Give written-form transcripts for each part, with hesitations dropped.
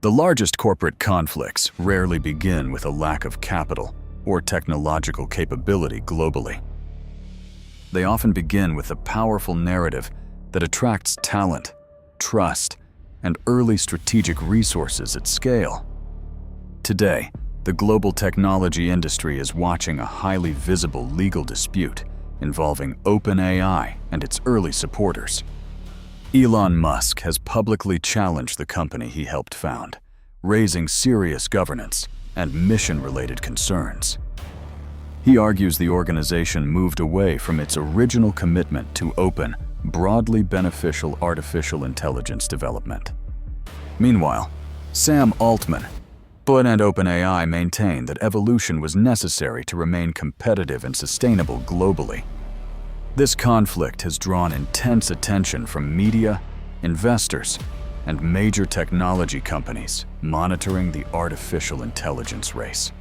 The largest corporate conflicts rarely begin with a lack of capital or technological capability globally. They often begin with a powerful narrative that attracts talent, trust, and early strategic resources at scale. Today, the global technology industry is watching a highly visible legal dispute involving OpenAI and its early supporters. Elon Musk has publicly challenged the company he helped found, raising serious governance and mission-related concerns. He argues the organization moved away from its original commitment to open, broadly beneficial artificial intelligence development. Meanwhile, Sam Altman and OpenAI maintain that evolution was necessary to remain competitive and sustainable globally. This conflict has drawn intense attention from media, investors, and major technology companies monitoring the artificial intelligence race.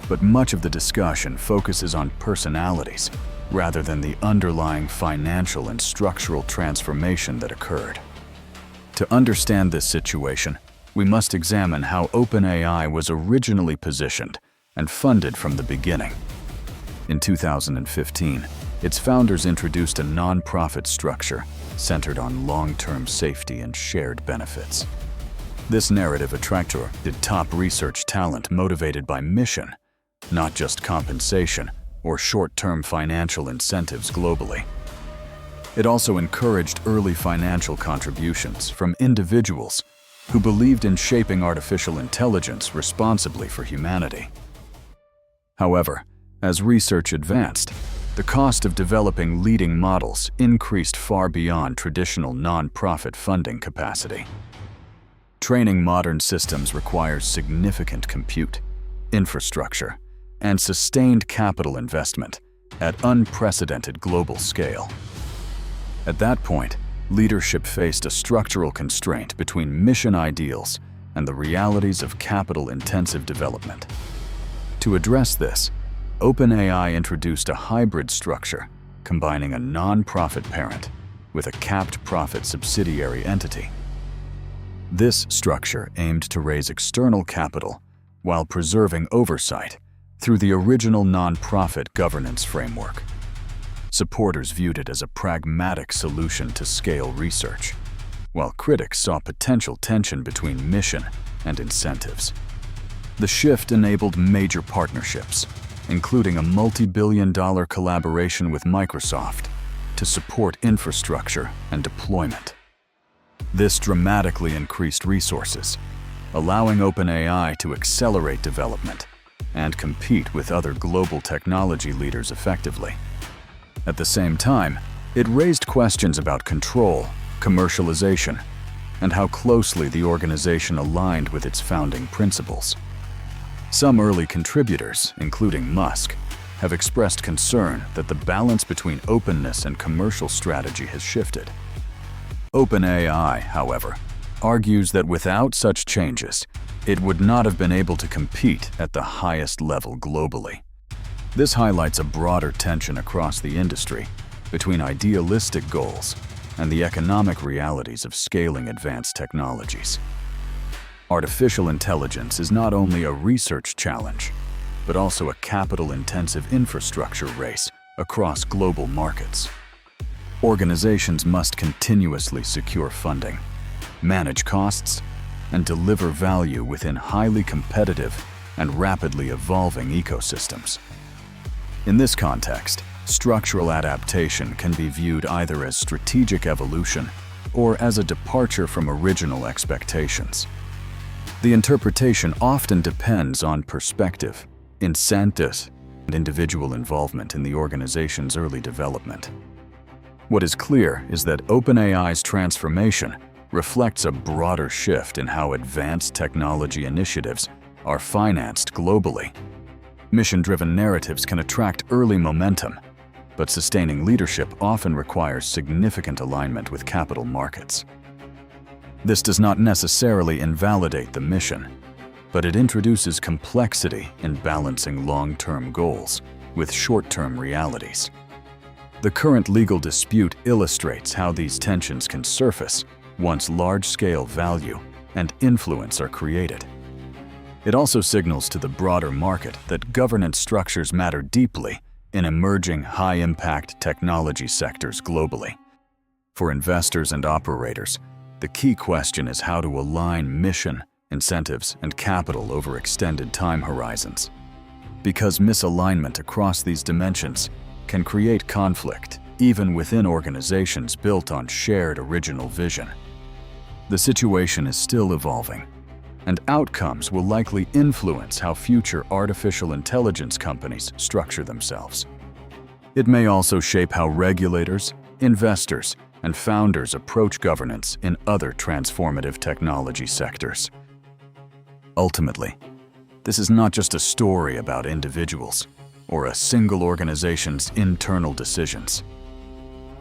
But much of the discussion focuses on personalities rather than the underlying financial and structural transformation that occurred. To understand this situation, we must examine how OpenAI was originally positioned and funded from the beginning. In 2015, its founders introduced a non-profit structure centered on long-term safety and shared benefits. This narrative attracted top research talent motivated by mission, not just compensation or short-term financial incentives globally. It also encouraged early financial contributions from individuals who believed in shaping artificial intelligence responsibly for humanity. However, as research advanced, the cost of developing leading models increased far beyond traditional non-profit funding capacity. Training modern systems requires significant compute, infrastructure, and sustained capital investment at unprecedented global scale. At that point, leadership faced a structural constraint between mission ideals and the realities of capital-intensive development. To address this, OpenAI introduced a hybrid structure combining a non-profit parent with a capped profit subsidiary entity. This structure aimed to raise external capital while preserving oversight through the original non-profit governance framework. Supporters viewed it as a pragmatic solution to scale research, while critics saw potential tension between mission and incentives. The shift enabled major partnerships, including a multi-billion-dollar collaboration with Microsoft to support infrastructure and deployment. This dramatically increased resources, allowing OpenAI to accelerate development and compete with other global technology leaders effectively. At the same time, it raised questions about control, commercialization, and how closely the organization aligned with its founding principles. Some early contributors, including Musk, have expressed concern that the balance between openness and commercial strategy has shifted. OpenAI, however, argues that without such changes, it would not have been able to compete at the highest level globally. This highlights a broader tension across the industry between idealistic goals and the economic realities of scaling advanced technologies. Artificial intelligence is not only a research challenge, but also a capital-intensive infrastructure race across global markets. Organizations must continuously secure funding, manage costs, and deliver value within highly competitive and rapidly evolving ecosystems. In this context, structural adaptation can be viewed either as strategic evolution or as a departure from original expectations. The interpretation often depends on perspective, incentives, and individual involvement in the organization's early development. What is clear is that OpenAI's transformation reflects a broader shift in how advanced technology initiatives are financed globally. Mission-driven narratives can attract early momentum, but sustaining leadership often requires significant alignment with capital markets. This does not necessarily invalidate the mission, but it introduces complexity in balancing long-term goals with short-term realities. The current legal dispute illustrates how these tensions can surface once large-scale value and influence are created. It also signals to the broader market that governance structures matter deeply in emerging high-impact technology sectors globally. For investors and operators, the key question is how to align mission, incentives, and capital over extended time horizons. Because misalignment across these dimensions can create conflict, even within organizations built on shared original vision. The situation is still evolving, and outcomes will likely influence how future artificial intelligence companies structure themselves. It may also shape how regulators, investors, and founders approach governance in other transformative technology sectors. Ultimately, this is not just a story about individuals or a single organization's internal decisions.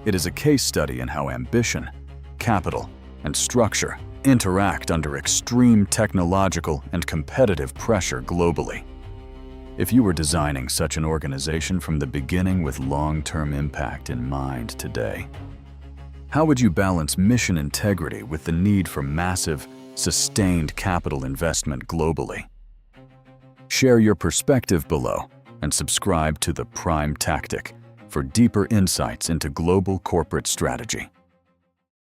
It is a case study in how ambition, capital, and structure interact under extreme technological and competitive pressure globally. If you were designing such an organization from the beginning with long-term impact in mind today, how would you balance mission integrity with the need for massive, sustained capital investment globally? Share your perspective below and subscribe to The Prime Tactic for deeper insights into global corporate strategy.